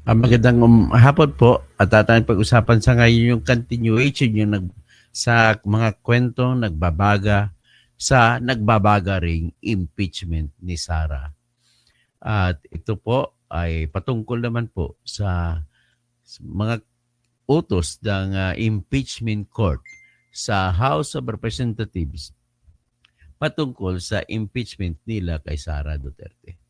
Magandang hapon po at ating pag-usapan sa ngayon yung continuation yung sa mga kwentong nagbabaga sa nagbabaga ring impeachment ni Sara. At ito po ay patungkol naman po sa mga utos ng impeachment court sa House of Representatives patungkol sa impeachment nila kay Sara Duterte.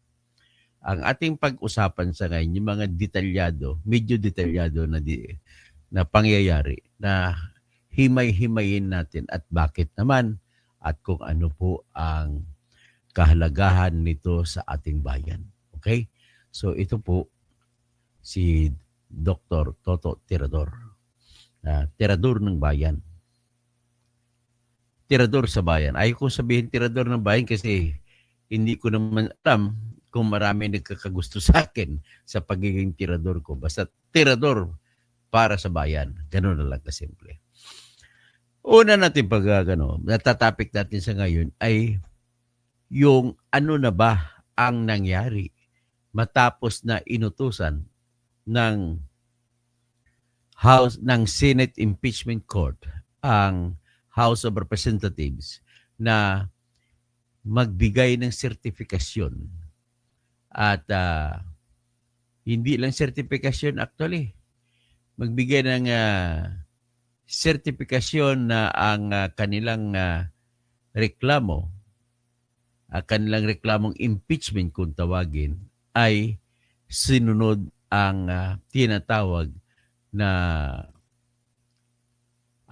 Ang ating pag-usapan sa ngayon, yung mga detalyado, medyo detalyado na pangyayari na himay-himayin natin at bakit naman at kung ano po ang kahalagahan nito sa ating bayan. Okay? So ito po si Dr. Toto Tirador. Tirador ng bayan. Tirador sa bayan. Ayaw kong sabihin tirador ng bayan kasi hindi ko naman alam kung marami nagkakagusto sa akin sa pagiging tirador ko. Basta tirador para sa bayan. Ganun na lang kasimple. Una natin natatapik natin sa ngayon ay yung ano na ba ang nangyari matapos na inutusan ng Senate Impeachment Court ang House of Representatives na magbigay ng sertifikasyon at hindi lang sertifikasyon actually, magbigay ng sertifikasyon na ang kanilang kanilang reklamong impeachment kung tawagin, ay sinunod ang tinatawag na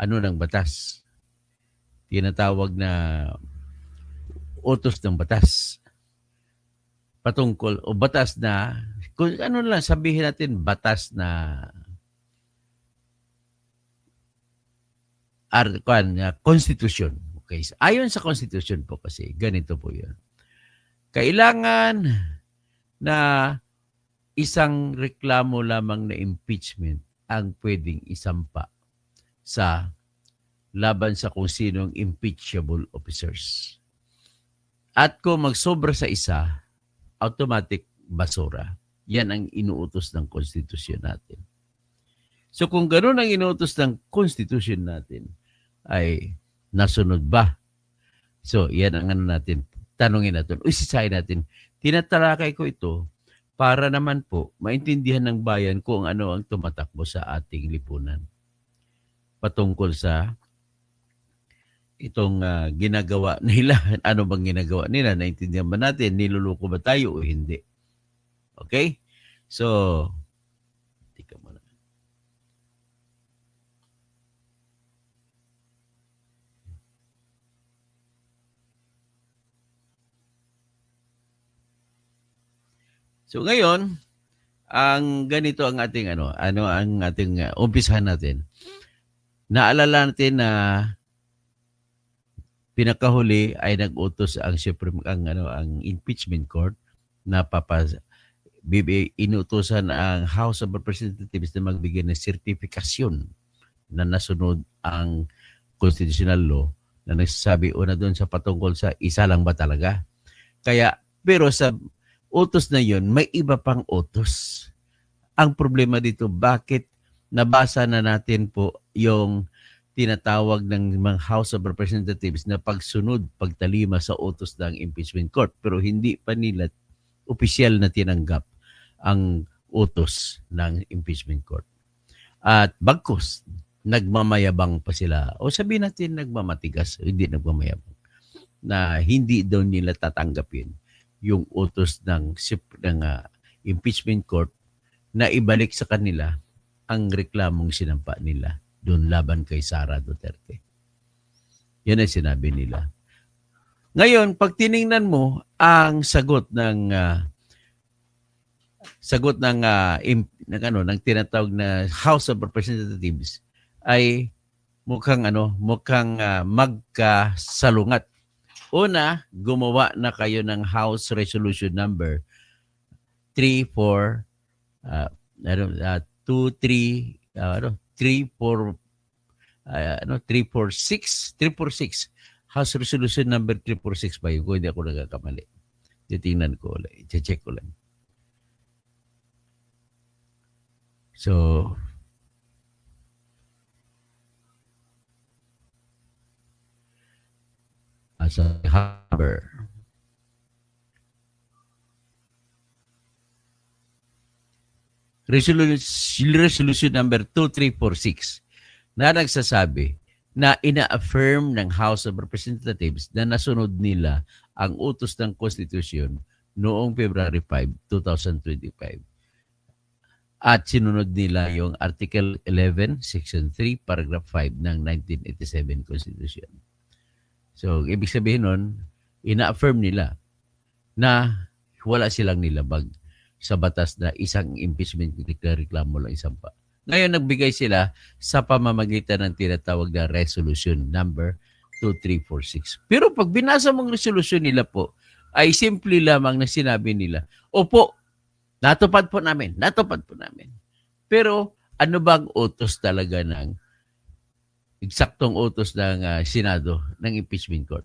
ng batas. Tinatawag na utos ng batas. Patungkol o batas na, kung ano lang sabihin natin, batas na konstitusyon. Okay. Ayon sa konstitusyon po kasi, ganito po yun. Kailangan na isang reklamo lamang na impeachment ang pwedeng isampa sa laban sa kung sinong impeachable officers. At kung magsobra sa isa, automatic basura. Yan ang inuutos ng konstitusyon natin. So kung gano'n ang inuutos ng konstitusyon natin, ay nasunod ba? So yan ang natin, tanungin natin, isisahin natin, tinatalakay ko ito para naman po maintindihan ng bayan kung ano ang tumatakbo sa ating lipunan. Patungkol sa itong ginagawa nila. Ano bang ginagawa nila? Naintindihan ba natin? Niluluko ba tayo o hindi? Okay? So, tika muna. So ngayon, ang ganito ang ating ang ating umpisahan natin. Naalala natin na pinakahuli ay nag-utos ang impeachment court na inutusan ang House of Representatives na magbigay ng sertifikasyon na nasunod ang constitutional law na nagsasabi una doon sa patungkol sa isa lang ba talaga. Kaya, pero sa utos na yun, may iba pang utos. Ang problema dito, bakit nabasa na natin po yung tinatawag ng mga House of Representatives na pagsunod, pagtalima sa utos ng impeachment court, pero hindi pa nila opisyal na tinanggap ang utos ng impeachment court. At bagkus, nagmamayabang pa sila, o sabihin natin nagmamatigas, hindi nagmamayabang, na hindi daw nila tatanggapin yung utos ng impeachment court na ibalik sa kanila ang reklamong sinampa nila doon laban kay Sara Duterte. Yan ang sinabi nila. Ngayon, pag tiningnan mo ang sagot ng ng tinatawag na House of Representatives ay mukhang magkasalungat. Una, gumawa na kayo ng House Resolution number 346 House Resolution number 346 ba yun? Kung hindi ako nagkakamali. Titingnan ko ulit. I-check ko lang. So, as a number, resolution number 2346 na nagsasabi na ina-affirm ng House of Representatives na nasunod nila ang utos ng Konstitusyon noong February 5, 2025. At sinunod nila yung Article 11, Section 3, Paragraph 5 ng 1987 Constitution. So, ibig sabihin nun, ina-affirm nila na wala silang nilabag sa batas na isang impeachment reklamo lang isang pa. Ngayon, nagbigay sila sa pamamagitan ng tinatawag na resolution number 2346. Pero pag binasa mong resolution nila po, ay simple lamang na sinabi nila, opo, natupad po namin. Pero ano bang utos talaga ng eksaktong utos ng Senado ng impeachment court?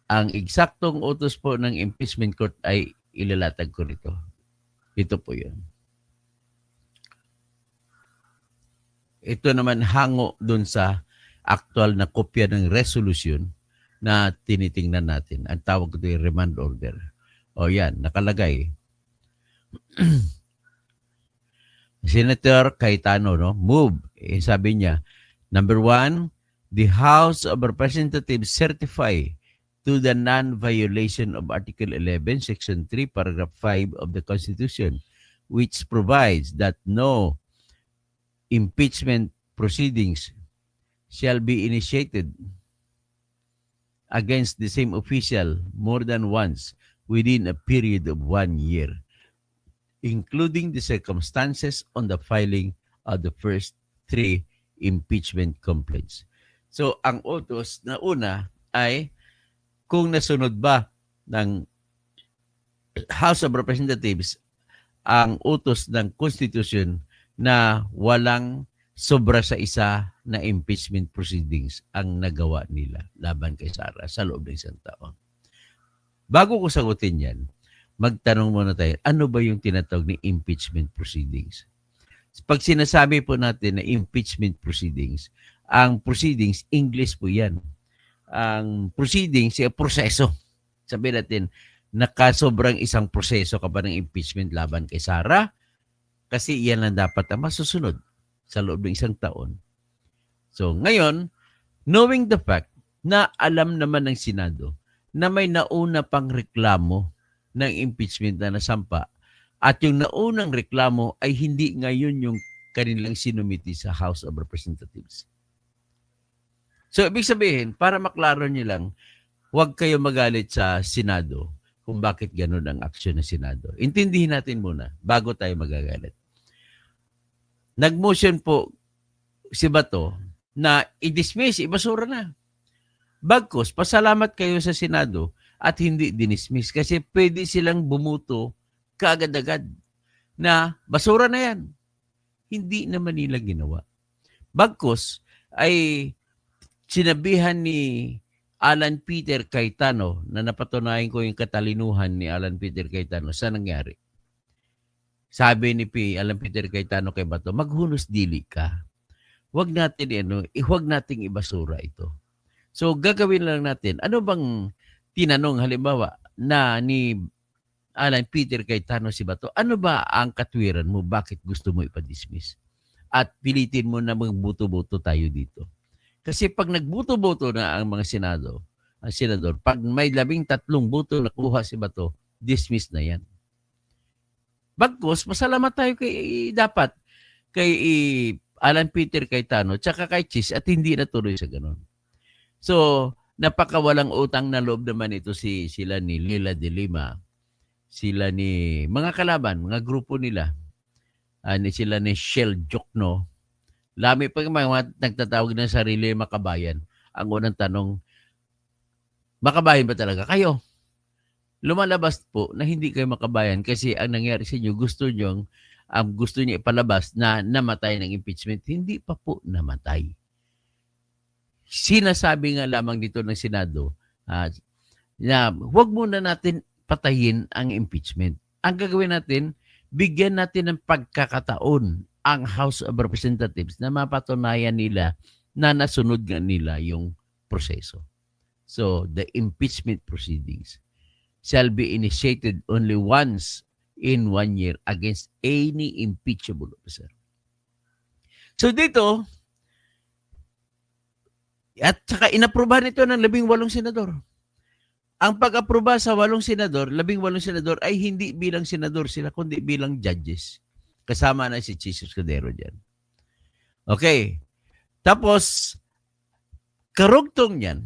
Ang eksaktong utos po ng impeachment court ay ilalatag ko rito. Ito po yun. Ito naman hango dun sa actual na kopya ng resolution na tinitingnan natin. Ang tawag ko yung remand order. O yan, nakalagay. Senator Cayetano, no? Move. Sabi niya, number 1, the House of Representatives certify to the non-violation of Article 11, Section 3, Paragraph 5 of the Constitution, which provides that no impeachment proceedings shall be initiated against the same official more than once within a period of 1 year, including the circumstances on the filing of the first 3 impeachment complaints. So, ang utos na una ay kung nasunod ba ng House of Representatives ang utos ng Constitution na walang sobra sa isa na impeachment proceedings ang nagawa nila laban kay Sara sa loob ng isang taon. Bago ko sagutin yan, magtanong muna tayo, ano ba yung tinatawag ni impeachment proceedings? Pag sinasabi po natin na impeachment proceedings, ang proceedings, English po yan. Ang proceedings, yung proseso. Sabihin natin, nakasobrang isang proseso ka ba ng impeachment laban kay Sara? Kasi iyan lang dapat ang masusunod sa loob ng isang taon. So ngayon, knowing the fact na alam naman ng Senado na may nauna pang reklamo ng impeachment na nasampa at yung naunang reklamo ay hindi ngayon yung kanilang sinumiti sa House of Representatives. So ibig sabihin, para maklaro nyo lang, huwag kayo magalit sa Senado kung bakit ganun ang aksyon ng Senado. Intindihin natin muna bago tayo magagalit. Nag-motion po si Bato na i-dismiss, ibasura na. Bagkus, pasalamat kayo sa Senado at hindi dinismiss kasi pwede silang bumuto kaagad-agad na basura na yan. Hindi naman nila ginawa. Bagkus ay sinabihan ni Alan Peter Cayetano na napatunayan ko yung katalinuhan ni Alan Peter Cayetano sa nangyari. Sabi ni Alan Peter Cayetano kay Bato, maghunos dili ka. Huwag natin huwag nating ibasura ito. So gagawin lang natin, ano bang tinanong halimbawa na ni Alan Peter Cayetano si Bato, ano ba ang katwiran mo, bakit gusto mo ipa-dismiss? At pilitin mo na magbuto-buto tayo dito. Kasi pag nagbuto-buto na ang mga senador, pag may 13 buto na kuha si Bato, dismiss na yan. Bagkus, masalamat tayo kay Alan Peter Cayetano tsaka kay Chis at hindi natuloy sa ganun. So, napakawalang utang na loob naman ito sila ni Leila de Lima, sila ni mga kalaban, mga grupo nila, sila ni Shell Jokno. Lami pa mga nagtatawag ng sarili makabayan. Ang unang tanong, makabayan ba talaga kayo? Lumalabas po na hindi kayo makabayan kasi ang nangyari sa inyo, gusto niyo ipalabas na namatay ng impeachment. Hindi pa po namatay. Sinasabi nga lamang dito ng Senado na huwag muna natin patayin ang impeachment. Ang gagawin natin, bigyan natin ng pagkakataon ang House of Representatives na mapatunayan nila na nasunod nga nila yung proseso. So, the impeachment proceedings shall be initiated only once in 1 year against any impeachable officer. So dito, at saka inaprubahan ito ng 18 senador. Ang pag-aproba sa 8 senador, 18 senador ay hindi bilang senador sila, kundi bilang judges. Kasama na si Jesus Escudero dyan. Okay. Tapos, karugtong yan,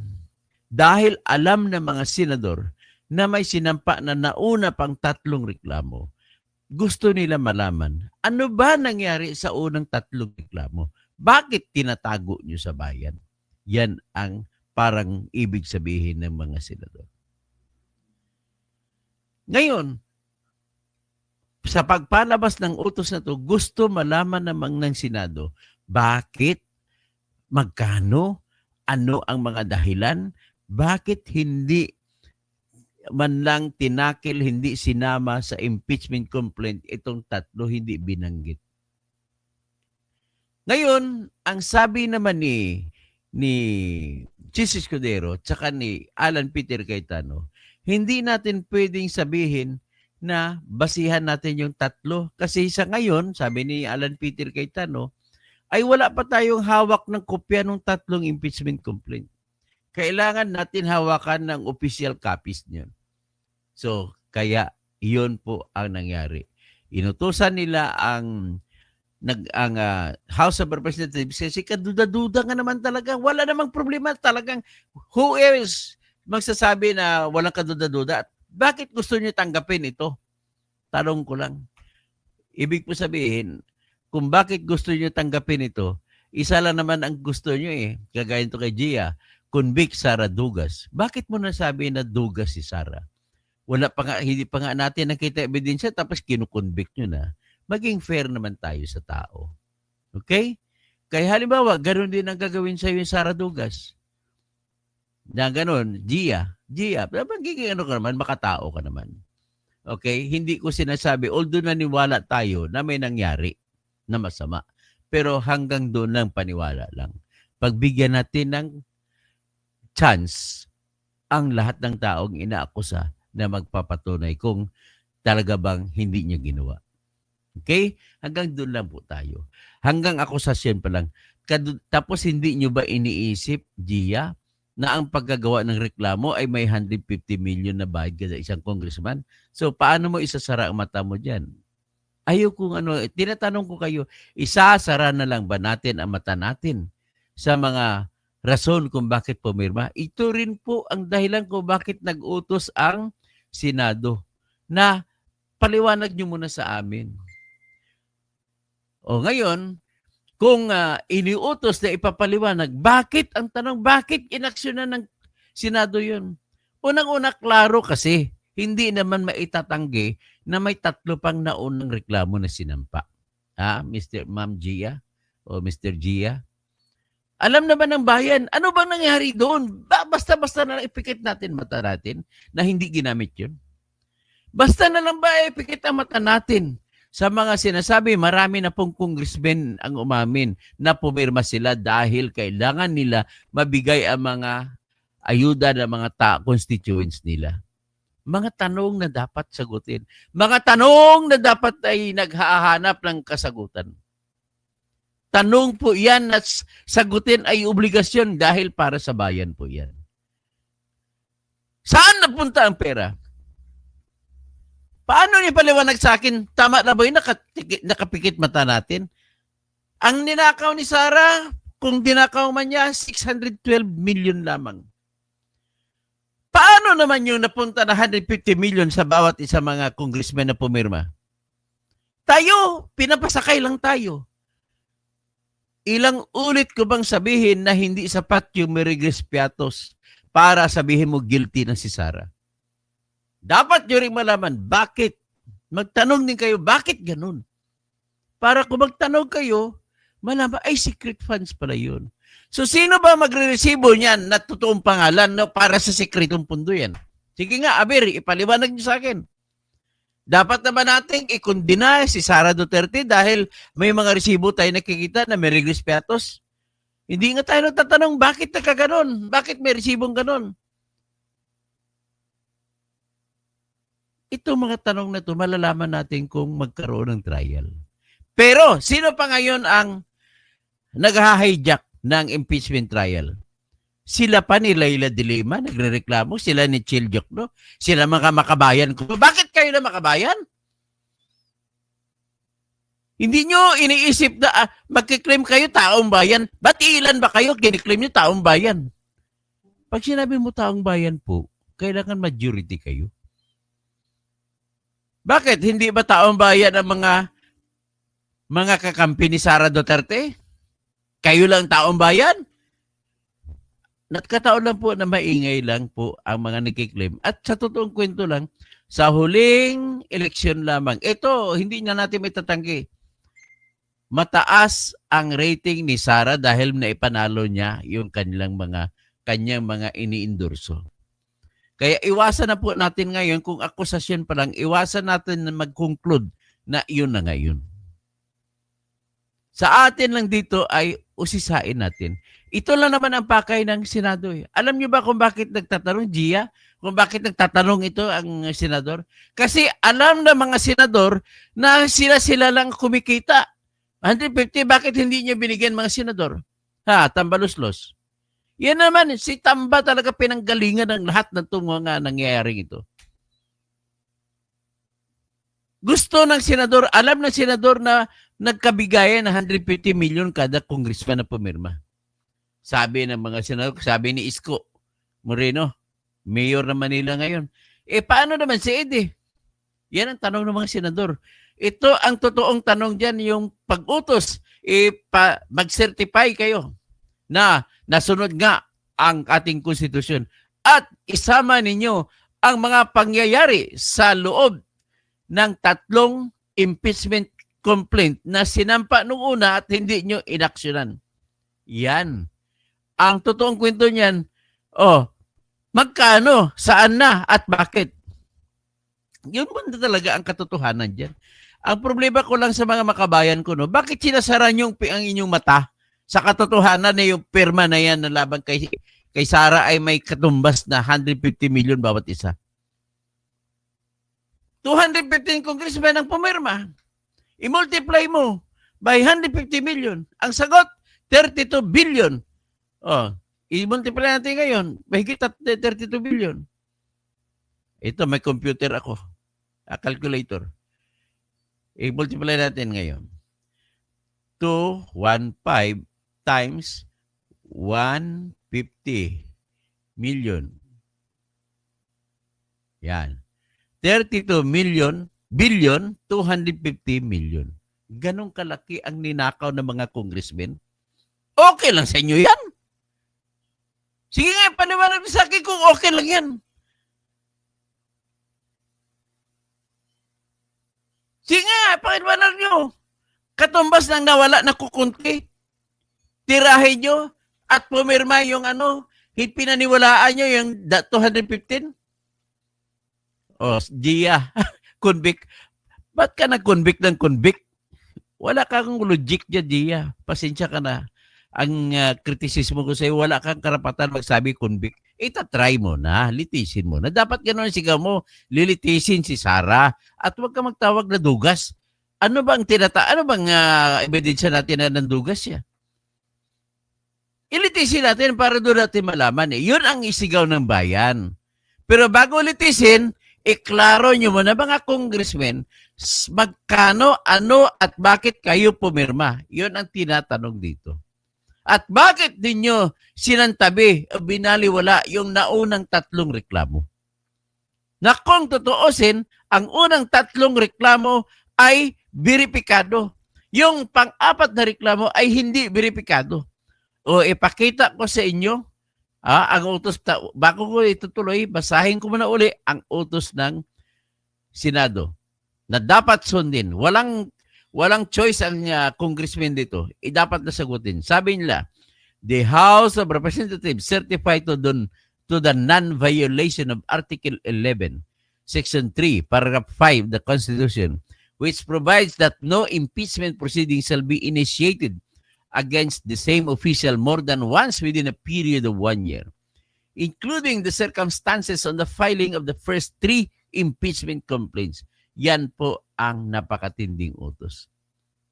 dahil alam ng mga senador na may sinampa na nauna pang 3 reklamo, gusto nila malaman, ano ba nangyari sa unang 3 reklamo? Bakit tinatago nyo sa bayan? Yan ang parang ibig sabihin ng mga senador. Ngayon, sa pagpalabas ng utos na to, gusto malaman namang ng Senado, bakit, magkano, ano ang mga dahilan, bakit hindi man lang tinakil, hindi sinama sa impeachment complaint itong 3, hindi binanggit. Ngayon, ang sabi naman ni Jesus Escudero tsaka ni Alan Peter Cayetano, hindi natin pwedeng sabihin na basihan natin yung 3 kasi sa ngayon, sabi ni Alan Peter Cayetano, ay wala pa tayong hawak ng kopya ng 3 impeachment complaint. Kailangan natin hawakan ng official copies niyon. So, kaya iyon po ang nangyari. Inutusan nila ang House of Representatives kasi kaduda-duda nga naman talaga. Wala namang problema talagang who else magsasabi na walang kaduda-duda. Bakit gusto niyo tanggapin ito? Tanong ko lang. Ibig po sabihin, kung bakit gusto niyo tanggapin ito, isa lang naman ang gusto niyo eh. Kagaya ito kay Gia, convict Sara Dugas. Bakit mo nasabi na Dugas si Sara? Wala pa nga, hindi pa nga natin nakita ebidensya tapos kinukonvict nyo na. Maging fair naman tayo sa tao. Okay? Kaya halimbawa, ganoon din ang gagawin sa iyo yung Sara Dugas. Na ganoon, Gia, magiging ano ka naman, makatao ka naman. Okay? Hindi ko sinasabi, although naniwala tayo na may nangyari na masama. Pero hanggang doon lang paniwala lang. Pagbigyan natin ng chance ang lahat ng taong inaakusa na magpapatunay kung talaga bang hindi niya ginawa. Okay? Hanggang doon lang po tayo. Hanggang akusasyon pa lang. Tapos hindi nyo ba iniisip, Gia, na ang paggagawa ng reklamo ay may 150 million na bayad ka sa isang congressman? So, paano mo isasara ang mata mo dyan? Ayaw kung ano, tinatanong ko kayo, isasara na lang ba natin ang mata natin sa mga rason kung bakit pumirma? Ito rin po ang dahilan kung bakit nag-utos ang Senado na paliwanag nyo muna sa amin. O ngayon, kung iniutos na ipapaliwanag, bakit, ang tanong, bakit inaksyonan ng Senado yun? Unang-una, klaro kasi, hindi naman maitatanggi na may 3 pang naunang reklamo na sinampa. Ma'am Gia o Mr. Gia? Alam naman ng bayan, ano bang nangyari doon? Basta-basta na ipikit natin mata natin na hindi ginamit yun. Basta na lang ba ipikit ang mata natin sa mga sinasabi, marami na pong congressmen ang umamin na pumirma sila dahil kailangan nila mabigay ang mga ayuda ng mga constituents nila. Mga tanong na dapat sagutin. Mga tanong na dapat ay naghahanap ng kasagutan. Tanong po yan at sagutin ay obligasyon dahil para sa bayan po yan. Saan napunta ang pera? Paano niya paliwanag sa akin? Tama na ba yung nakapikit mata natin? Ang ninakaw ni Sara, kung dinakaw man niya, 612 million lamang. Paano naman yung napunta na 150 million sa bawat isa mga congressmen na pumirma? Tayo, pinapasakay lang tayo. Ilang ulit ko bang sabihin na hindi sapat yung Merigres Piatos para sabihin mo guilty na si Sara? Dapat nyo rin malaman, bakit? Magtanong din kayo, bakit ganun? Para kung magtanong kayo, malaman, ay secret funds pala yun. So, sino ba magre-resibo niyan na totoong pangalan no, para sa sekretong pundo yan? Sige nga, Aber, ipaliwanag niyo sa akin. Dapat naman nating ikondina si Sara Duterte dahil may mga resibo tayo nakikita na may Regis Piatos. Hindi nga tayo nagtatanong bakit nagkaganon? Bakit may resibong ganon? Itong mga tanong na ito, malalaman natin kung magkaroon ng trial. Pero, sino pa ngayon ang nag-hijack ng impeachment trial? Sila pa ni Leila de Lima, nagre-reklamo. Sila ni Chil Jokno. Sila mga makabayan ko. Bakit kayo na makabayan? Hindi nyo iniisip na magkiklaim kayo taong bayan. Ba't ilan ba kayo kiniklaim nyo taong bayan? Pag sinabi mo taong bayan po, kailangan majority kayo. Bakit? Hindi ba taong bayan ang mga kakampi ni Sara Duterte? Kayo lang taong bayan? Nagkataon lang po na maingay lang po ang mga nagkiklaim. At sa totoong kwento lang, sa huling eleksyon lamang, ito, hindi na natin itatanggi. Mataas ang rating ni Sara dahil naipanalo niya yung kanyang mga iniindorso. Kaya iwasan na po natin ngayon, kung akusasyon pa lang, iwasan natin na mag-conclude na iyon na ngayon. Sa atin lang dito ay usisain natin. Ito lang naman ang pakay ng Senado. Alam niyo ba kung bakit nagtatanong, Gia? Kung bakit nagtatanong ito ang senador? Kasi alam ng mga senador na sila lang kumikita. 150, bakit hindi niya binigyan mga senador? Tambaluslos. Yan naman, si Tamba talaga pinanggalingan ng lahat ng mga nangyayaring ito. Gusto ng senador, alam ng senador na nagkabigayan ng 150 million kada congressman na pumirma. Sabi ng mga senador, sabi ni Isko Moreno, mayor ng Manila ngayon. Paano naman si Eddie? Yan ang tanong ng mga senador. Ito ang totoong tanong dyan, yung pag-utos, mag-certify kayo na nasunod nga ang ating konstitusyon at isama ninyo ang mga pangyayari sa loob ng 3 impeachment complaint na sinampa nung una at hindi nyo inaksyonan. Yan. Ang totoong kwento niyan, magkano, saan na, at bakit? Yun mo talaga ang katotohanan dyan. Ang problema ko lang sa mga makabayan ko, bakit sinasara nyo ang inyong mata sa katotohanan na yung pirma na yan na laban kay Sara ay may katumbas na 150 million bawat isa? 215 congressmen ang pumirma. I-multiply mo by 150 million. Ang sagot, 32 billion. I-multiply natin ngayon, mahigit 32 billion. Ito, may computer ako. Calculator. I-multiply natin ngayon. 215 times 150 million. Yan. 32 billion, 250 million. Ganong kalaki ang ninakaw ng mga congressmen. Okay lang sa inyo yan. Sige nga, paniwanag sa akin kung okay lang yan. Sige nga, paniwanag nyo. Katumbas ng nawala na kukunti. Tirahin nyo at pumirma yung pinaniwalaan nyo yung 215. Gia, convict. Ba't ka nag-convict ng convict? Wala kang logic dyan, Gia. Pasensya ka na. Ang kritisismo ko sa'yo, wala kang karapatan magsabi convict. Itatry mo na, litisin mo na. Dapat gano'n sigaw mo, lilitisin si Sara at huwag ka magtawag na dugas. Ano bang ebidensya natin na nandugas siya? Ilitisin natin para doon natin malaman. Yun ang isigaw ng bayan. Pero bago litisin, iklaro nyo muna mga congressmen, magkano, ano at bakit kayo pumirma. Yun ang tinatanong dito. At bakit ninyo sinantabi o binaliwala yung naunang 3 reklamo? Na kung totoosin, ang unang 3 reklamo ay beripikado. Yung pang-4 na reklamo ay hindi beripikado. O ipakita ko sa inyo ang utos, bago ko itutuloy, basahin ko muna uli ang utos ng Senado na dapat sundin. Walang choice ang congressman dito. Dapat na sagutin. Sabi nila, the House of Representatives certify to the non-violation of Article 11, Section 3, Paragraph 5 the Constitution, which provides that no impeachment proceeding shall be initiated against the same official more than once within a period of 1 year, including the circumstances on the filing of the first 3 impeachment complaints. Yan po ang napakatinding utos.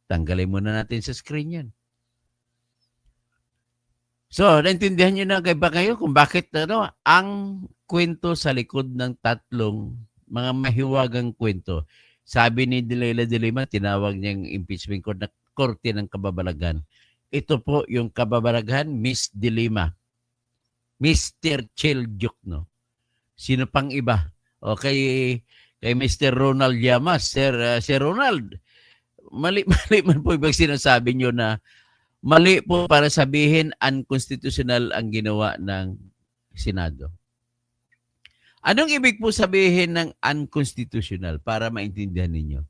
Tanggalin muna natin sa screen yan. So, naintindihan nyo na ba kayo kung bakit ang kwento sa likod ng tatlong mga mahiwagang kwento. Sabi ni Leila de Lima, tinawag niyang impeachment court na korte ng kababalaghan. Ito po yung kababalaghan, Miss de Lima. Mr. Cheljuk, no? Sino pang iba? O kay Mr. Ronald Llamas. Sir Ronald, mali man po ibang sinasabi nyo na mali po para sabihin unconstitutional ang ginawa ng Senado. Anong ibig po sabihin ng unconstitutional para maintindihan ninyo?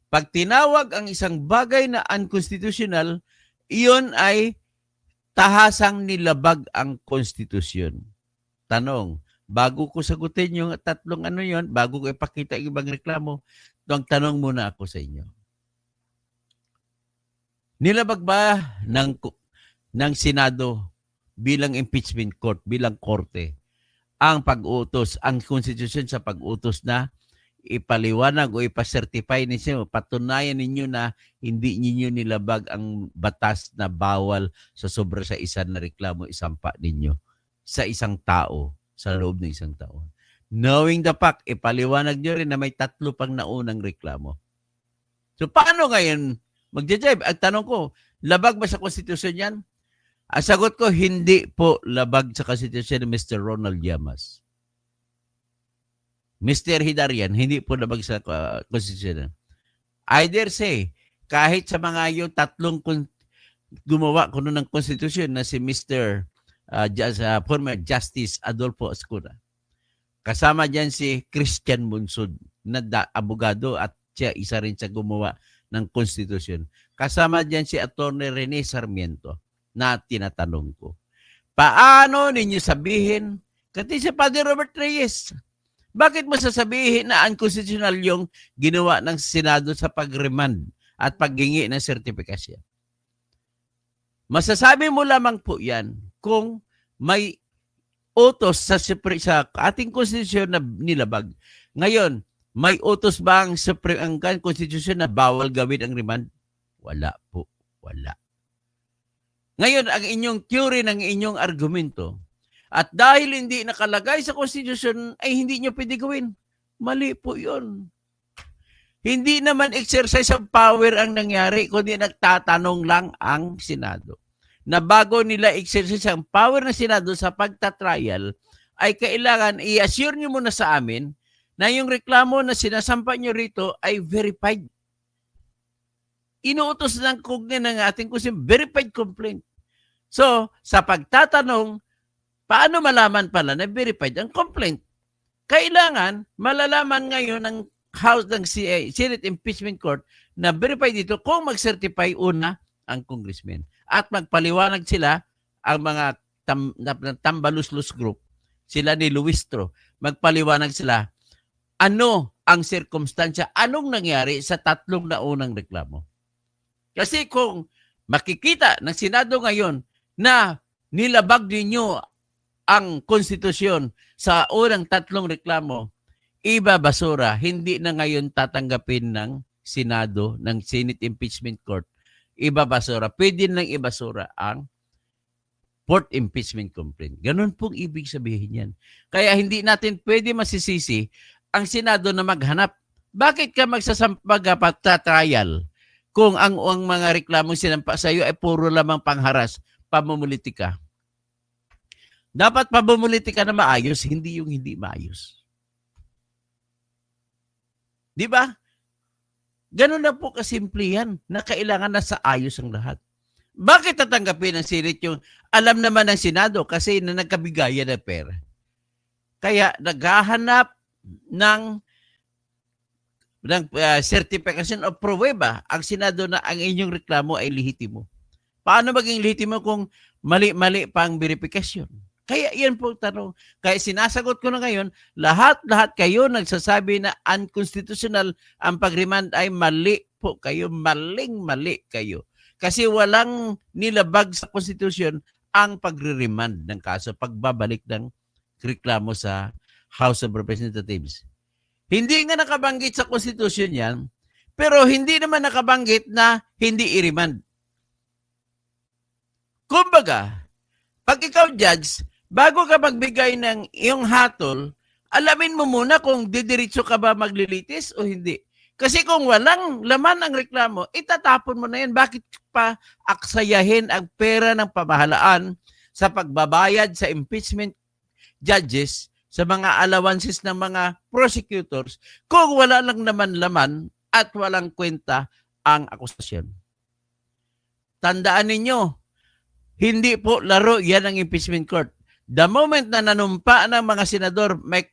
Pag tinawag ang isang bagay na unconstitutional, iyon ay tahasang nilabag ang konstitusyon. Tanong, bago ko sagutin yung tatlong yon, bago ko ipakita yung ibang reklamo, ang tanong muna ako sa inyo. Nilabag ba ng Senado bilang impeachment court, bilang korte, ang pag-utos, ang konstitusyon sa pag-utos na ipaliwanag o ipasertify ninyo, patunayan ninyo na hindi ninyo nilabag ang batas na bawal sa sobra sa isa na reklamo isampa ninyo sa isang tao, sa loob ng isang taon. Knowing the fact, ipaliwanag nyo rin na may 3 pang naunang reklamo. So paano ngayon magja-jive? Ang tanong ko, labag ba sa konstitusyon yan? Ang sagot ko, hindi po labag sa konstitusyon ni Mr. Ronald Llamas. Mr. Hidarian, hindi po labag sa konstitusyon. I dare say, kahit sa mga yung tatlong gumawa kuno ng konstitusyon na si Mr. Former Justice Adolfo Ascuna. Kasama dyan si Christian Munsud na abogado at siya isa rin sa gumawa ng konstitusyon. Kasama dyan si Attorney Rene Sarmiento na tinatanong ko. Paano ninyo sabihin, kasi si Padre Robert Reyes, bakit mo sasabihin na unconstitutional yung ginawa ng Senado sa pag-remand at paggingi ng sertifikasyon? Masasabi mo lamang po yan kung may utos sa ating konstitusyon na nilabag. Ngayon, may utos ba ang konstitusyon na bawal gawin ang remand? Wala po. Wala. Ngayon, ang inyong theory ng inyong argumento, at dahil hindi nakalagay sa konstitusyon, ay hindi nyo pwede gawin. Mali po yun. Hindi naman exercise of power ang nangyari, kundi nagtatanong lang ang Senado. Na bago nila exercise ang power ng Senado sa pagtatrial, ay kailangan i-assure nyo muna sa amin na yung reklamo na sinasampa nyo rito ay verified. Inuutos ng kugne ng ating verified complaint. So, sa pagtatanong, paano malaman pala na verified ang complaint? Kailangan malalaman ngayon ng House ng Senate Impeachment Court na verified dito kung mag-certify una ang congressman. At magpaliwanag sila ang mga tambaluslos group, sila ni Luistro, magpaliwanag sila ano ang sirkumstansya, anong nangyari sa 3 naunang reklamo. Kasi kung makikita ng Senado ngayon na nilabag ninyo ang konstitusyon sa unang 3 reklamo, iba basura, hindi na ngayon tatanggapin ng Senado, ng Senate Impeachment Court, iba basura. Pwede nang ibasura ang 4th impeachment complaint. Ganun pong ibig sabihin yan. Kaya hindi natin pwede masisisi ang Senado na maghanap. Bakit ka magsasampagat sa trial kung ang mga reklamong sinampa sa iyo ay puro lamang pangharas, pamumulitika? Dapat pamumulitika na maayos, hindi yung hindi maayos. Di ba? Ganun na po kasimple yan na kailangan na sa ayos ang lahat. Bakit tatanggapin ng Senate yung alam naman ng Senado kasi na nagkabigayan ng pera? Kaya naghahanap ng certification of pruweba ang Senado na ang inyong reklamo ay lehitimo. Paano maging lehitimo kung mali-mali pa ang verifikasyon? Kaya yan po tanong. Kaya sinasagot ko na ngayon, lahat-lahat kayo nagsasabi na unconstitutional ang pag-remand ay mali po kayo. Maling-mali kayo. Kasi walang nilabag sa Constitution ang pagre-remand ng kaso, pagbabalik ng reklamo sa House of Representatives. Hindi nga nakabanggit sa Constitution yan, pero hindi naman nakabanggit na hindi i-remand. Kumbaga, pag ikaw judge, bago ka magbigay ng iyong hatol, alamin mo muna kung didiretso ka ba maglilitis o hindi. Kasi kung walang laman ang reklamo, itatapon mo na yan. Bakit pa aksayahin ang pera ng pamahalaan sa pagbabayad sa impeachment judges, sa mga allowances ng mga prosecutors, kung wala lang naman laman at walang kwenta ang akusasyon? Tandaan ninyo, hindi po laro yan ang impeachment court. The moment na nanumpa ng mga senador, may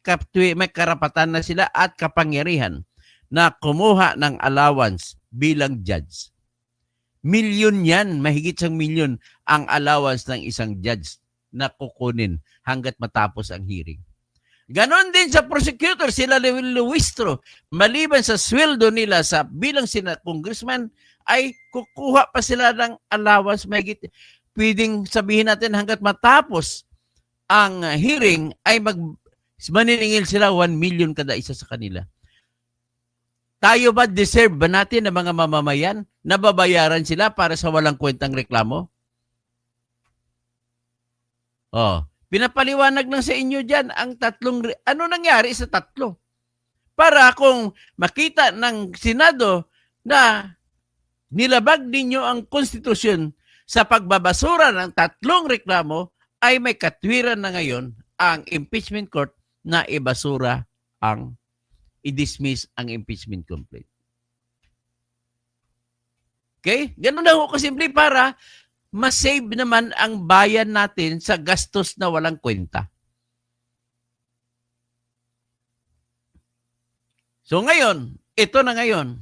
karapatan na sila at kapangyarihan na kumuha ng allowance bilang judge. Milyon yan, mahigit sang milyon ang allowance ng isang judge na kukunin hanggat matapos ang hearing. Ganon din sa prosecutor, sila Luistro, maliban sa sweldo nila sa bilang congressman, ay kukuha pa sila ng allowance mahigit. Pwedeng sabihin natin hanggat matapos ang hearing ay maniningil sila 1 million kada isa sa kanila. Tayo ba, deserve ba natin ng mga mamamayan na babayaran sila para sa walang kwentang reklamo? Pinapaliwanag lang sa inyo dyan ang tatlong, ano nangyari sa tatlo? Para kung makita ng Senado na nilabag ninyo ang konstitusyon sa pagbabasura ng tatlong reklamo, ay may katwiran na ngayon ang impeachment court na i-dismiss ang impeachment complaint. Okay? Ganun na ho kasimple para masave naman ang bayan natin sa gastos na walang kwenta. So ngayon, ito na ngayon,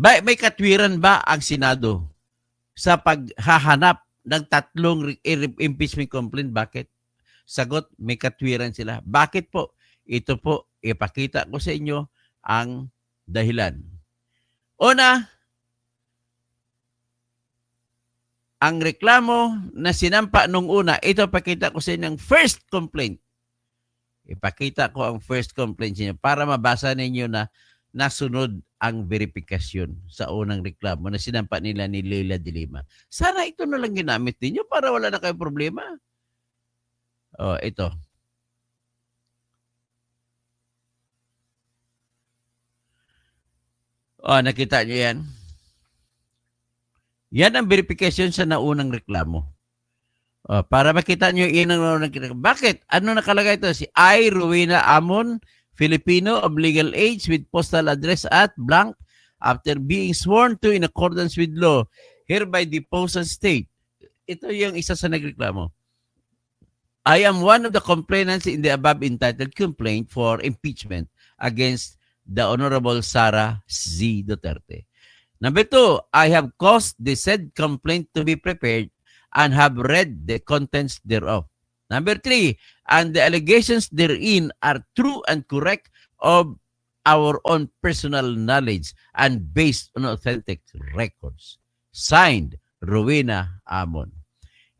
may katwiran ba ang Senado sa paghahanap ng tatlong impeachment complaint? Bakit? Sagot, may katwiran sila. Bakit po? Ito po, ipakita ko sa inyo ang dahilan. Una, ang reklamo na sinampa nung una, ito pakita ko sa inyo ang first complaint. Ipakita ko ang first complaint sa inyo para mabasa ninyo na nasunod ang verifikasyon sa unang reklamo na sinampa nila ni Leila de Lima. Sana ito na lang ginamit ninyo para wala na kayong problema. Ito. Nakita niyo yan? Yan ang verification sa naunang reklamo. Para makita niyo yan ang naunang reklamo. Bakit? Ano nakalagay ito? Si I. Rowena Amon, Filipino of legal age with postal address at blank, after being sworn to in accordance with law, hereby depose and state. Ito yung isa sa nagreklamo. I am one of the complainants in the above entitled complaint for impeachment against the Honorable Sara Z. Duterte. Number 2, I have caused the said complaint to be prepared and have read the contents thereof. Number 3, and the allegations therein are true and correct of our own personal knowledge and based on authentic records. Signed, Rowena Amon.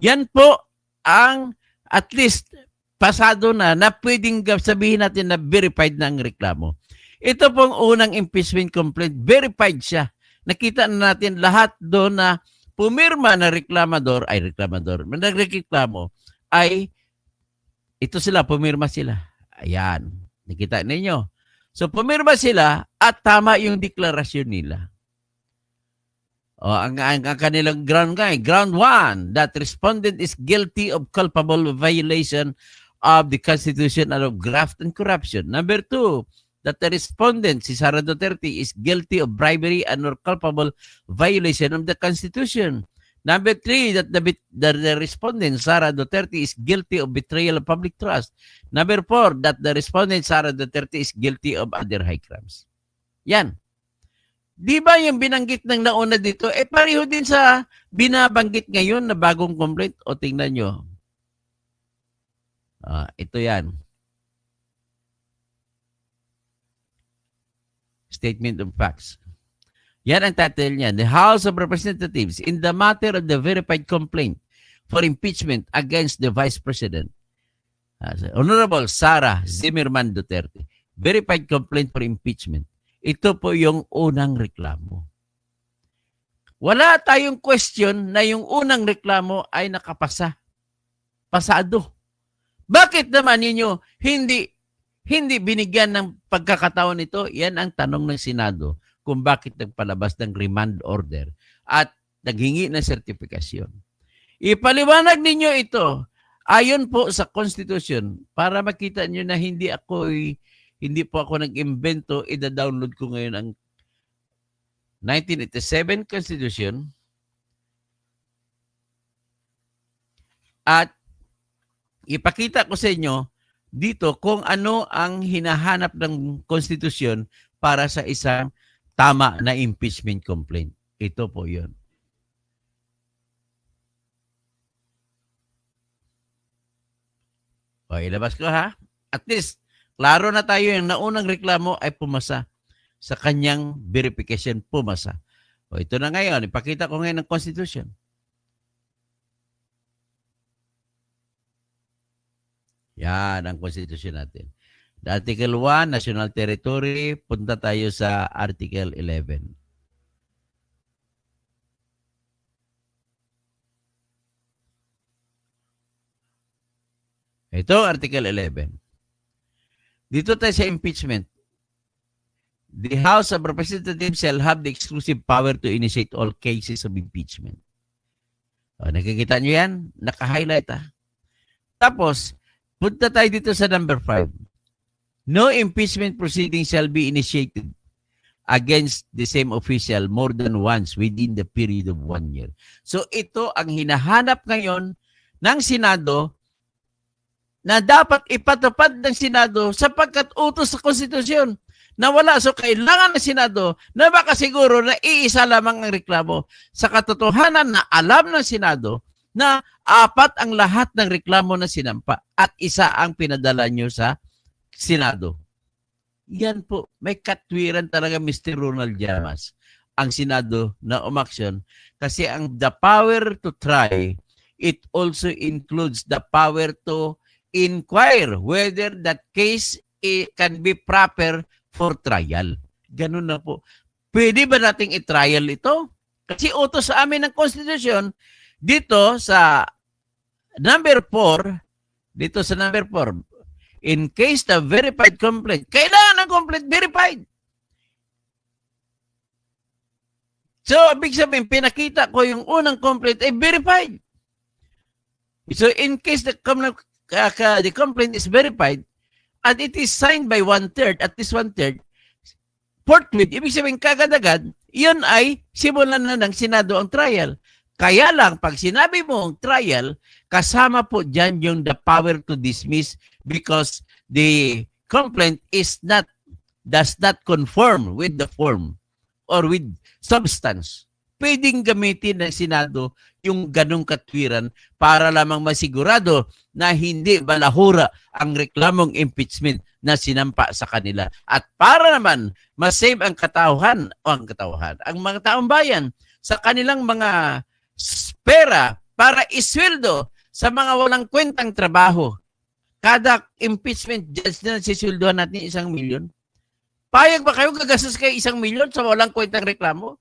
Yan po ang at least pasado na pwedeng sabihin natin na verified na ang reklamo. Ito pong unang impeachment complaint, verified siya. Nakita na natin lahat doon na pumirma na reklamador, nagreklamo, ay ito sila, pumirma sila. Ayan, nakita ninyo. So pumirma sila at tama yung deklarasyon nila. Ang kanilang ground 1, that respondent is guilty of culpable violation of the Constitution and of graft and corruption. Number 2, that the respondent, si Sara Duterte, is guilty of bribery and or culpable violation of the Constitution. Number 3, that the respondent, Sara Duterte, is guilty of betrayal of public trust. Number 4, that the respondent, Sara Duterte, is guilty of other high crimes. Yan. Di ba yung binanggit ng nauna dito, pareho din sa binabanggit ngayon na bagong complaint? O tingnan nyo. Ito yan. Statement of facts. Yan ang title niya. The House of Representatives in the matter of the verified complaint for impeachment against the Vice President, Honorable Sara Zimmerman Duterte. Verified complaint for impeachment. Ito po yung unang reklamo. Wala tayong question na yung unang reklamo ay nakapasa. Pasado. Bakit naman ninyo hindi binigyan ng pagkakataon ito? Yan ang tanong ng Senado kung bakit nagpalabas ng remand order at naghingi ng sertifikasyon. Ipaliwanag ninyo ito ayon po sa Constitution para makita niyo na hindi po ako nag-imbento. Ida-download ko ngayon ang 1987 Constitution at ipakita ko sa inyo dito kung ano ang hinahanap ng Constitution para sa isang tama na impeachment complaint. Ito po yun. O, ilabas ko ha. At least, klaro na tayo yung naunang reklamo ay pumasa sa kanyang verification, pumasa. O, ito na ngayon. Ipakita ko ngayon ng Constitution. Yan ang Constitution natin. The Article 1, National Territory. Punta tayo sa Article 11. Ito, Article 11. Dito tayo sa impeachment. The House of Representatives shall have the exclusive power to initiate all cases of impeachment. O, nakikita nyo yan? Naka-highlight ha. Tapos, punta tayo dito sa number 5. No impeachment proceeding shall be initiated against the same official more than once within the period of 1 year. So ito ang hinahanap ngayon ng Senado na dapat ipatupad ng Senado sapagkat utos sa Konstitusyon na wala. So kailangan ng Senado na baka siguro na iisa lamang ang reklamo. Sa katotohanan na alam ng Senado na 4 ang lahat ng reklamo na sinampa at isa ang pinadala nyo sa Senado. Yan po, may katwiran talaga Mr. Ronald Llamas ang Senado na umaksyon kasi ang the power to try, it also includes the power to inquire whether that case can be proper for trial. Ganun na po. Pwede ba nating i-trial ito? Kasi utos sa amin ng Constitution dito sa number 4, in case the verified complaint, kailangan ng complaint verified. So, ibig sabihin, pinakita ko yung unang complaint ay verified. So, in case the complaint is verified and it is signed by 1/3, at least 1/3, forthwith, ibig sabihin, kagad-agad, yun ay simulan na ng Senado ang trial. Kaya lang, pag sinabi mo ang trial, kasama po dyan yung the power to dismiss because the complaint does not conform with the form or with substance. Pwedeng gamitin ng Senado yung ganong katwiran para lamang masigurado na hindi balahura ang reklamong impeachment na sinampa sa kanila. At para naman masave ang ang mga taong bayan sa kanilang mga pera para isweldo sa mga walang kwentang trabaho. Kada impeachment judge na sisweldohan natin 1 milyon. Payag ba kayo gagastos kayo 1 milyon sa walang kwentang reklamo?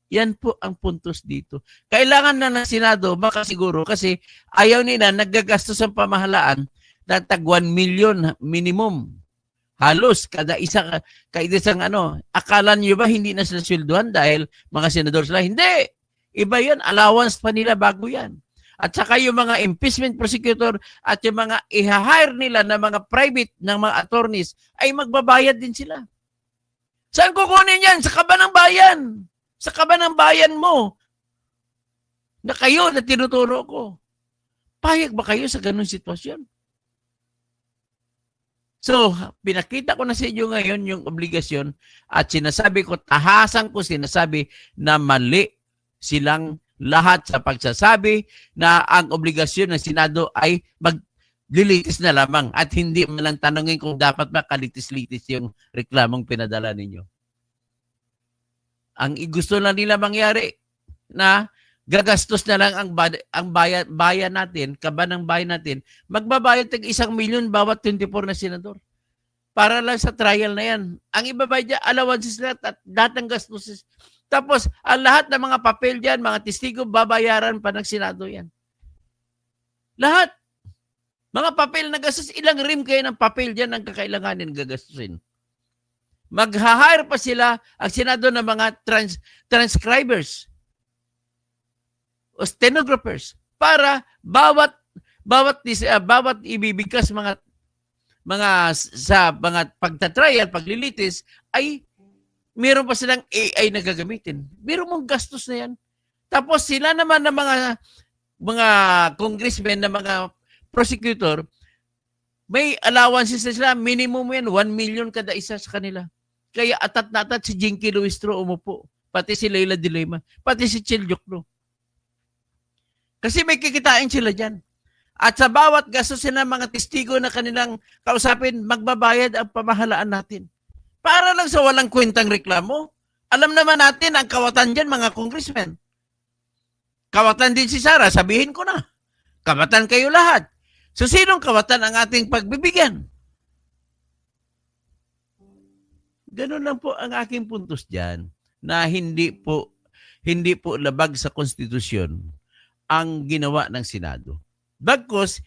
Yan po ang puntos dito. Kailangan na ng Senado makasiguro kasi ayaw nila nagagastos ang pamahalaan na tag 1 million minimum. Halos kada isang akala niyo ba hindi na sila sweldohan dahil mga senador sila? Hindi. Iba yan, allowance pa nila bago yan. At saka yung mga impeachment prosecutor at yung mga i-hire nila na mga private ng mga attorneys ay magbabayad din sila. Saan kukunin yan? Sa kaba ng bayan. Sa kaba ng bayan mo. Na kayo na tinuturo ko. Payag ba kayo sa ganung sitwasyon? So, pinakita ko na sa inyo ngayon yung obligasyon at sinasabi ko, tahasan ko sinasabi na mali silang lahat sa pagsasabi na ang obligasyon ng Senado ay lilitis na lamang at hindi man lang tanongin kung dapat ba kalitis-litis yung reklamong pinadala ninyo. Ang gusto na nila mangyari na gagastos na lang ang bayan natin, kaban ng bayan natin, magbabayad tig 1,000,000 bawat 24 na senador. Para lang sa trial na yan. Ang ibabayad dyan, allowances lahat at lahat ng gastos. Tapos, ang lahat ng mga papel dyan, mga testigo, babayaran pa ng Senado yan. Lahat. Mga papel na gastos, ilang rim kayo ng papel dyan ang kakailanganin gagastusin. Mag-hire pa sila ang Senado ng mga transcribers o stenographers para bawat ibibigkas mga sa mga pagtatrial, paglilitis ay meron pa silang AI na gagamitin. Meron mong gastos na yan. Tapos sila naman ng mga congressmen na mga prosecutor, may allowances na sila, minimum yan, 1 million kada isa sa kanila. Kaya atat na atat si Jinky Luistro umupo, pati si Leila de Lima, pati si Chil Jokno. Kasi may kikitain sila dyan. At sa bawat gastos ng mga testigo na kanilang kausapin, magbabayad ang pamahalaan natin. Para lang sa walang kwentang reklamo. Alam naman natin ang kawatan dyan, mga congressmen. Kawatan din si Sara, sabihin ko na. Kawatan kayo lahat. So sinong kawatan ang ating pagbibigyan? Ganun lang po ang aking puntos dyan na hindi po labag sa konstitusyon ang ginawa ng Senado. Bagkus,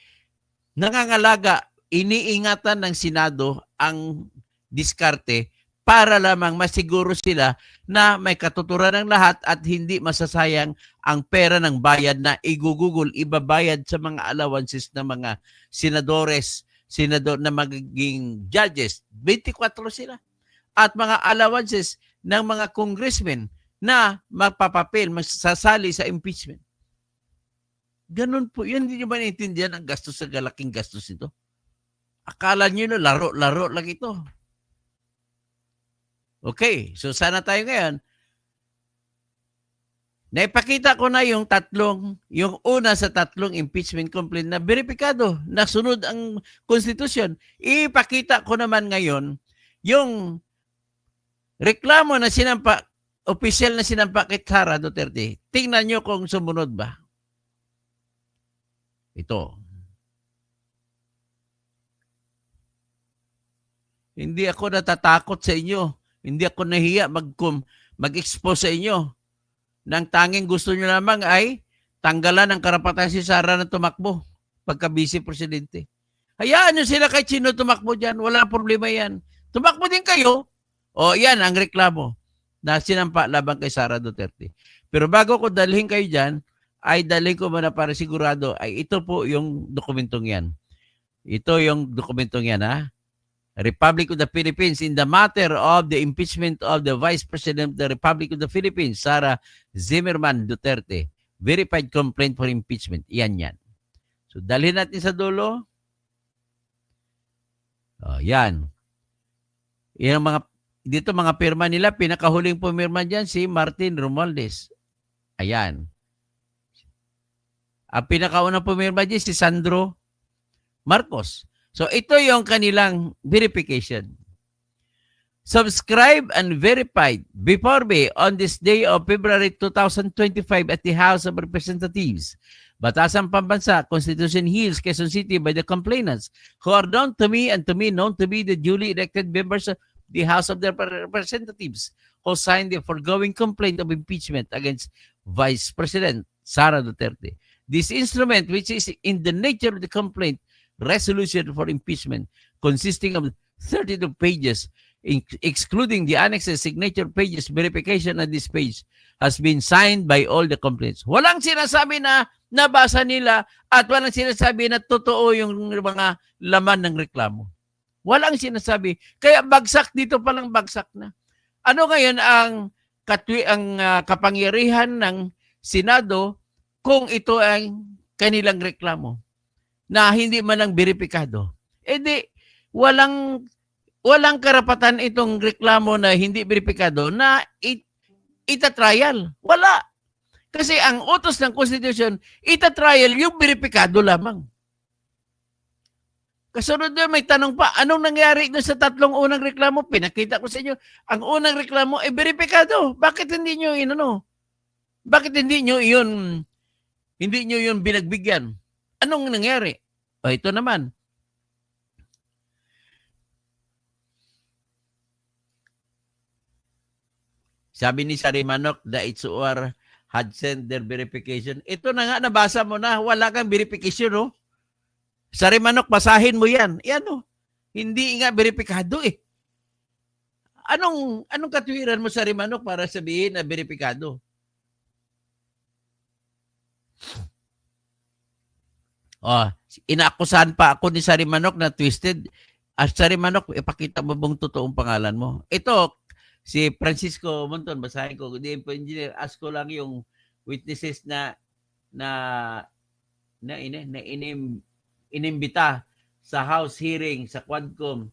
nangangalaga, iniingatan ng Senado ang diskarte para lamang masiguro sila na may katuturan ng lahat at hindi masasayang ang pera ng bayad na igugugol, ibabayad sa mga allowances ng mga senador na magiging judges. 24 sila. At mga allowances ng mga congressmen na magpapapil, masasali sa impeachment. Ganun po. Yun, hindi nyo ba naintindihan ang gastos sa galaking gastos nito? Akala nyo na laro-laro lang ito. Okay, so sana tayo ngayon. Naipakita ko na yung una sa tatlong impeachment complaint na beripikado, na sunod ang konstitusyon. Ipakita ko naman ngayon yung reklamo na sinampa, opisyal na sinampa kay Sara Duterte. Tingnan nyo kung sumunod ba. Ito. Hindi ako natatakot sa inyo. Hindi ako nahiya mag-expose sa inyo. Nang tanging gusto nyo lamang ay tanggalan ng karapatan si Sara na tumakbo pagka vice presidente. Hayaan nyo sila kay sino tumakbo dyan. Wala problema yan. Tumakbo din kayo. O yan ang reklamo na sinampa laban kay Sara Duterte. Pero bago ko dalhin kayo dyan, ay dalhin ko muna para sigurado ay ito po yung dokumentong yan. Ito yung dokumentong yan, ha? Republic of the Philippines in the matter of the impeachment of the Vice President of the Republic of the Philippines, Sara Zimmerman Duterte. Verified complaint for impeachment. Yan. So dalhin natin sa dulo. Yan. Yan ang dito mga pirma nila, pinakahuling pumirma dyan si Martin Romualdez. Ayan. Ang pinakaunang pumirma dyan si Sandro Marcos. So ito yung kanilang verification. Subscribed and verified before me on this day of February 2025 at the House of Representatives. Batasan Pambansa, Constitution Hills, Quezon City by the complainants who are known to me and to me known to be the duly elected members of the House of the Representatives who signed the foregoing complaint of impeachment against Vice President Sara Duterte. This instrument, which is in the nature of the complaint, resolution for impeachment, consisting of 32 pages, excluding the annexes, signature pages, verification on this page, has been signed by all the complainants. Walang sinasabi na nabasa nila at walang sinasabi na totoo yung mga laman ng reklamo. Walang sinasabi. Kaya bagsak dito palang bagsak na. Ano ngayon ang kapangyarihan ng Senado kung ito ay kanilang reklamo na hindi man lang beripikado? Eh di, walang karapatan itong reklamo na hindi beripikado na itatrial. Wala. Kasi ang utos ng Constitution, itatrial yung beripikado lamang. Kasunod doon, may tanong pa, anong nangyari doon sa tatlong unang reklamo? Pinakita ko sa inyo, ang unang reklamo ay beripikado. Bakit hindi nyo Bakit hindi nyo yun binagbigyan? Anong nangyari? O ito naman. Sabi ni Sari Manok, the HOR had sent their verification. Ito na nga, nabasa mo na, wala kang verification, no? Sari Manok, basahin mo yan. Yan, no? Hindi nga verifikado, eh. Anong katwiran mo, Sari Manok, para sabihin na verifikado? Oh, inaakusahan pa ako ni Sari Manok na twisted. Sari Manok, ipakita mo bang totoong pangalan mo? Ito, si Francisco Monton, basahin ko. Hindi po engineer, ask ko lang yung witnesses na inimbita sa House hearing sa Quadcom.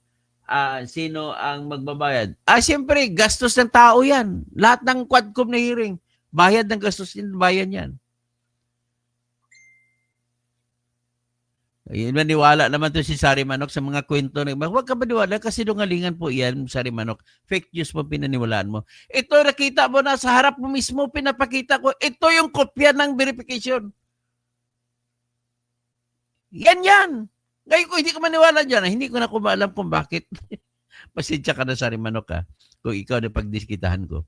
Sino ang magbabayad? Siyempre, gastos ng tao yan. Lahat ng Quadcom na hearing, bayad ng gastos yan, bayan yan. Maniwala naman to si Sari Manok sa mga kwento. Huwag ka maniwala kasi dungalingan po yan, Sari Manok. Fake news mo pinaniwalaan mo. Ito nakita mo na sa harap mo mismo, pinapakita ko. Ito yung kopya ng verification. Yan. Ngayon ko hindi ko maniwala dyan. Hindi ko na kumaalam kung bakit. Pasensya ka na, Sari Manok, ha? Kung ikaw na pagdiskitahan ko.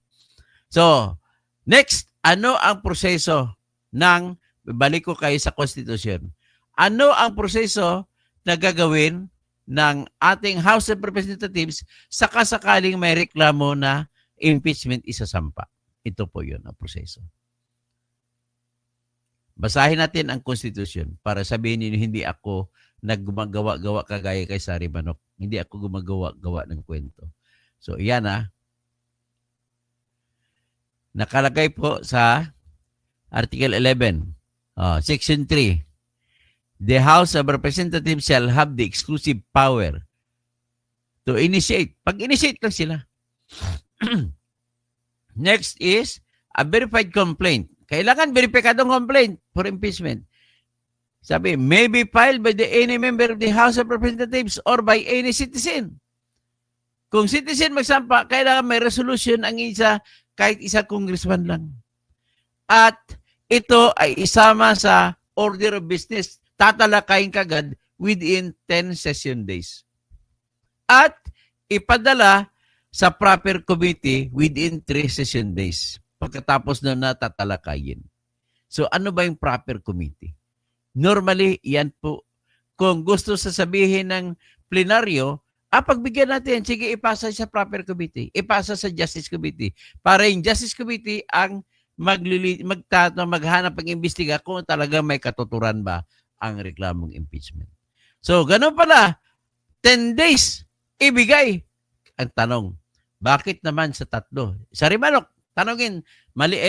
So, next, ano ang proseso ng, balik ko kayo sa konstitusyon. Ano ang proseso na gagawin ng ating House of Representatives sa kasakaling may reklamo na impeachment isasampa? Ito po yun ang proseso. Basahin natin ang konstitusyon para sabihin niyo hindi ako naggumagawa-gawa kagaya kay Sari Manok. Hindi ako gumagawa-gawa ng kwento. So, yan nakalagay po sa Article 11, Section 3. The House of Representatives shall have the exclusive power to initiate. Pag-initiate lang sila. Next is a verified complaint. Kailangan verifikadong complaint for impeachment. Sabi, may be filed by any member of the House of Representatives or by any citizen. Kung citizen magsampa, kailangan may resolution ang isa, kahit isa congressman lang. At ito ay isama sa order of business. Tatalakayin kagad within 10 session days. At ipadala sa proper committee within 3 session days. Pagkatapos na natatalakayin. So ano ba yung proper committee? Normally, yan po. Kung gusto sasabihin ng plenaryo, pagbigyan natin, sige ipasa sa proper committee. Ipasa sa Justice Committee. Para yung Justice Committee ang maghanap ng imbestiga kung talaga may katuturan ba ang reklamong impeachment. So, ganun pala, 10 days, ibigay. Ang tanong, bakit naman sa 3? Sari Manok,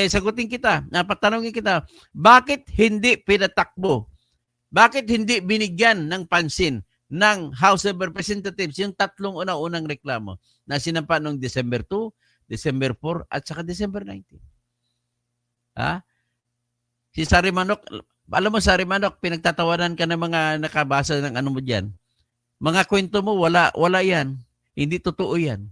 sagutin kita, napatanongin kita, bakit hindi pinatakbo? Bakit hindi binigyan ng pansin ng House of Representatives yung 3 unang reklamo na sinampa noong December 2, December 4, at saka December 19? Si Sari Manok, alam mo, Sari Manok, pinagtatawanan ka ng mga nakabasa ng ano mo dyan. Mga kwento mo, wala yan. Hindi totoo yan.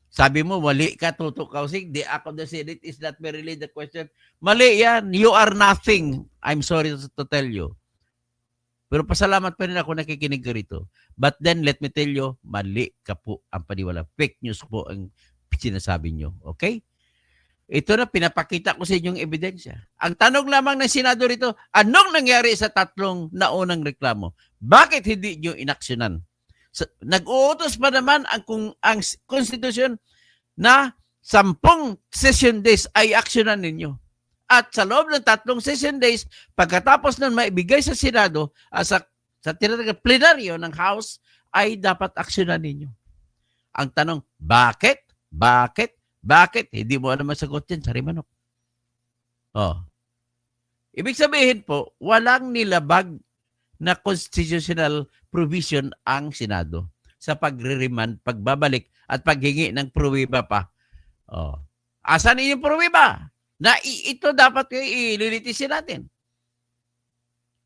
Sabi mo, mali ka, Tuto Kausig. The act of the Senate is not merely the question. Mali yan. You are nothing. I'm sorry to tell you. Pero pasalamat pa rin ako nakikinig ka rito. But then, let me tell you, mali ka po ang paniwala. Fake news po ang sinasabi nyo. Okay? Ito na, pinapakita ko sa inyong ebidensya. Ang tanong lamang ng Senado rito, anong nangyari sa 3 naunang reklamo? Bakit hindi nyo inaksyonan? Nag-uutos pa naman ang konstitusyon na 10 session days ay aksyonan ninyo. At sa loob ng 3 session days, pagkatapos nun maibigay sa Senado, sa plenaryo ng House, ay dapat aksyonan ninyo. Ang tanong, bakit? Bakit? Hindi mo naman sagot yan, Sari Manok. Ibig sabihin po, walang nilabag na constitutional provision ang Senado sa pagre-remand, pagbabalik, at paghingi ng pruweba pa. Asan yung pruweba? Na ito dapat ililitisin natin.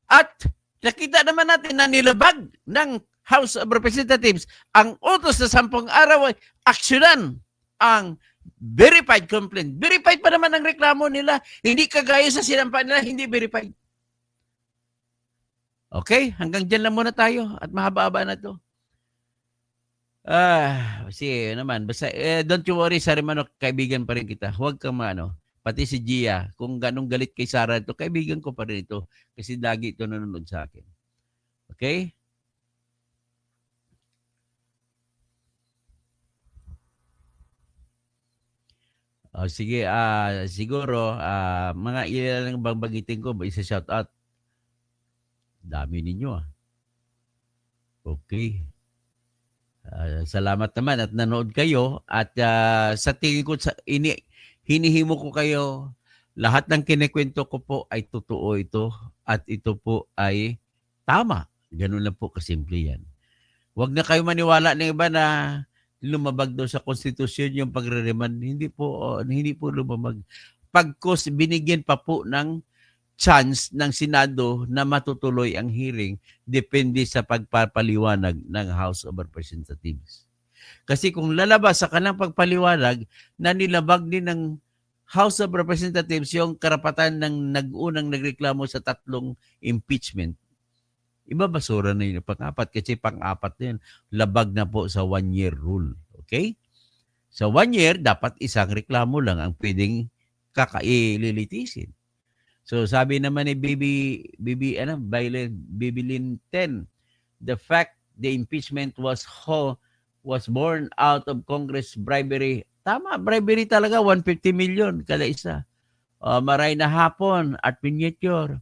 At nakita naman natin na nilabag ng House of Representatives, ang utos na 10 araw ay aksyonan ang verified complaint. Verified pa naman ang reklamo nila. Hindi kagaya sa sinampa nila, hindi verified. Okay, hanggang dyan lang muna tayo at mahaba-haba na to. Sige naman. Basta, don't you worry, Sari Manok, kaibigan pa rin kita. Huwag kang pati si Gia, kung ganong galit kay Sarah ito, kaibigan ko pa rin ito. Kasi lagi ito nanonood sa akin. Okay? Sige, siguro, mga ilan lang bagitin ko, isa shout out. Dami ninyo Okay. Salamat naman at nanood kayo at sa tingin ko hinihimo ko kayo, lahat ng kinikwento ko po ay totoo ito at ito po ay tama. Ganun lang po kasimple yan. Huwag na kayo maniwala ng iba na lumabag daw sa konstitusyon yung pagre-remand. Hindi po lumabag. Pagkos binigyan pa po ng chance ng Senado na matutuloy ang hearing depende sa pagpapaliwanag ng House of Representatives. Kasi kung lalabas sa kanang pagpaliwanag na nilabag din ng House of Representatives yung karapatan ng nag-unang nagreklamo sa 3 impeachment, ibabasura na yun pang-apat kasi pang-apat na yun, labag na po sa 1-year rule. Okay? Sa 1 year, dapat isang reklamo lang ang pwedeng kakaililitisin. So sabi naman ni Bibilin 10, the fact the impeachment was born out of Congress bribery. Tama, bribery talaga, 150 million kada isa. Maray na hapon at Pinyetor.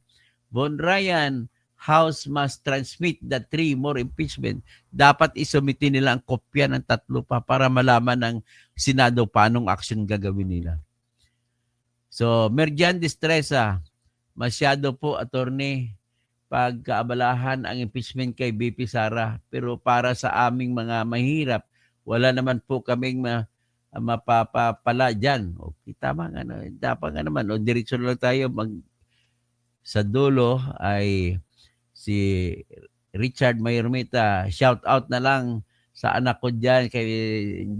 Von Ryan, House must transmit the 3 more impeachment. Dapat isumitin nila ang kopya ng 3 pa para malaman ng Senado paanong action gagawin nila. So, Merjan Distresa, masyado po, attorney, pagkaabalahan ang impeachment kay BP Sara. Pero para sa aming mga mahirap, wala naman po kaming mapapala dyan. Okay, tama nga, dapat nga naman. O diretso lang tayo. Sa dulo ay si Richard Mayormita, shout out na lang sa anak ko dyan, kay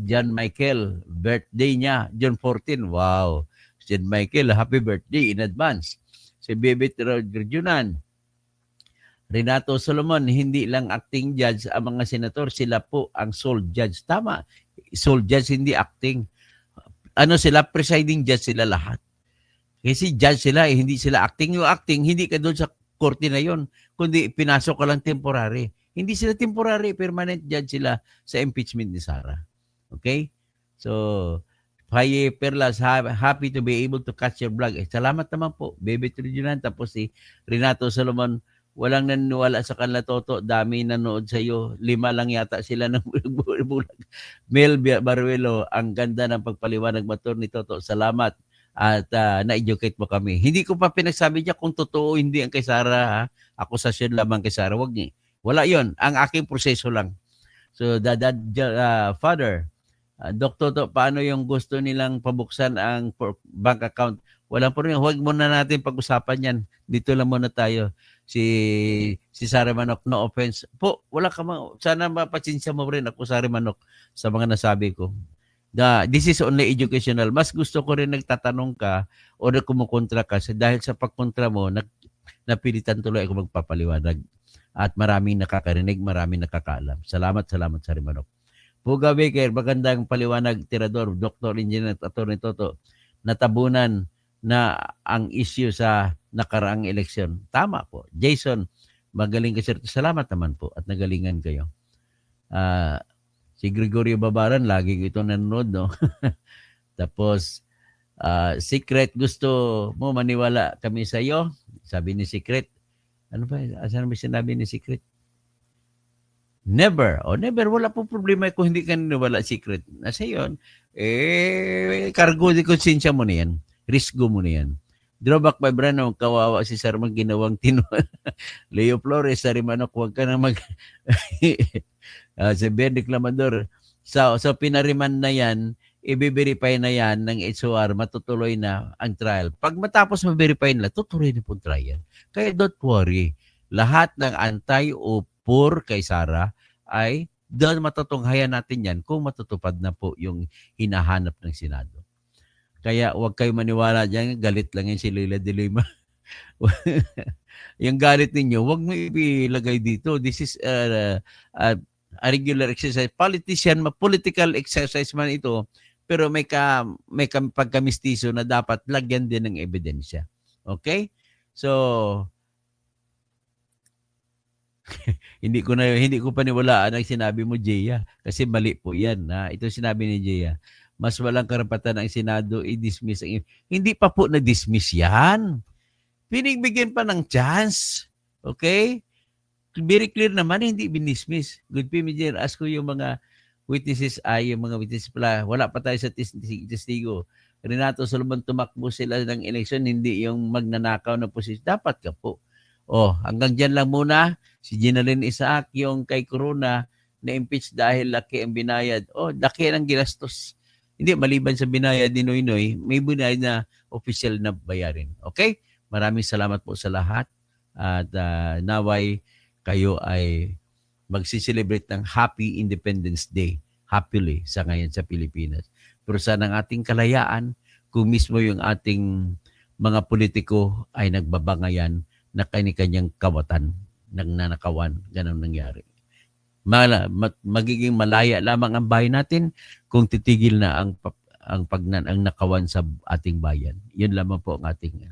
John Michael. Birthday niya, June 14. Wow. John Michael, happy birthday in advance. Si Bebet Rodriguez, Renato Solomon, hindi lang acting judge ang mga senator, sila po ang sole judge. Tama, sole judge, hindi acting. Sila, presiding judge sila lahat. Kasi judge sila, hindi sila acting. Yung acting, hindi ka doon sa korte na yon, kundi pinasok ka lang temporary. Hindi sila temporary, permanent judge sila sa impeachment ni Sara. Okay? So, Paye Perlas, happy to be able to catch your vlog. Salamat naman po, Bebe Trijunan. Tapos si Renato Solomon, walang naniniwala sa kanila, Toto. Dami nanood sa iyo. 5 lang yata sila ng bulag. Mel Baruelo, ang ganda ng pagpaliwanag motor ni Toto. Salamat at na-educate mo kami. Hindi ko pa pinagsabi niya kung totoo hindi ang kay Sara. Ha? Akusasyon lamang kay Sara. Wag niya. Wala yon. Ang aking proseso lang. So, Father, Dr. To, paano yung gusto nilang pabuksan ang bank account? Walang problema. Huwag muna natin pag-usapan yan. Dito lang muna tayo. Si Sara Manok, no offense. Po, wala ka sana mapatsinsya mo rin ako, Sara Manok, sa mga nasabi ko. This is only educational. Mas gusto ko rin nagtatanong ka o na kumukontra ka dahil sa pagkontra mo, napilitan tuloy ako magpapaliwanag. At maraming nakakarinig, maraming nakakaalam. Salamat, Sara Manok. Puga Baker, magandang paliwanag, tirador, Dr. Engineer Atty. Toto, natabunan na ang issue sa nakaraang eleksyon. Tama po. Jason, magaling ka, sir. Salamat naman po at nagalingan kayo. Si Gregorio Babaran, lagi ito nanonood, no? Tapos, Secret, gusto mo maniwala kami sa iyo? Sabi ni Secret. Ano ba? Asan ba sinabi ni Secret? Never. Never. Wala po problema kung hindi ka naniwala, Secret. Nasa yun, cargo de konsensya mo na yan. Risgo mo na yan. Drawback by Brano, kawawa si Sarman ginawang Leo Flores, Sari Manok, huwag ka na si Ben Declamador. So pinariman na yan, i-verify na yan ng HOR, matutuloy na ang trial. Pag matapos ma-verify nila, tutuloy na po trial. Kaya don't worry. Lahat ng anti o for kay Sara ay doon matutunghayan natin yan kung matutupad na po yung hinahanap ng Senado. Kaya huwag kayo maniwala dyan, galit lang yan si Leila de Lima. Yung galit ninyo, huwag mo ilagay dito. This is a regular exercise. Political exercise man ito, pero may pagkamistiso na dapat lagyan din ng ebidensya. Okay? So, hindi ko paniwalaan ang sinabi mo, Jeya, kasi mali po 'yan. Ito sinabi ni Jeya. Mas walang karapatan ang Senado i-dismiss hindi pa po na-dismiss 'yan. Binibigyan pa ng chance. Okay? Very clear naman, hindi binismiss. Good P. Major, ask ko yung mga witnesses yung mga witnesses pala. Wala pa tayo sa testigo. Renato Solomon, tumakbo sila ng eleksyon, hindi yung magnanakaw na posisyon. Dapat ka po. Hanggang dyan lang muna. Si Ginalyn Isaac, yung kay Corona, na-impeach dahil laki ang binayad. Laki ang ginastos. Hindi, maliban sa binayad ni Noynoy, may binayad na official na bayarin. Okay? Maraming salamat po sa lahat. At naway kayo ay magsiselebrate ng Happy Independence Day happily sa ngayon sa Pilipinas. Pero sana ang ating kalayaan, kung mismo yung ating mga politiko ay nagbabangayan na kanyang kawatan, nagnanakawan, ganun nangyari. Magiging malaya lamang ang bayan natin kung titigil na ang nakawan sa ating bayan. Yun lamang po ang ating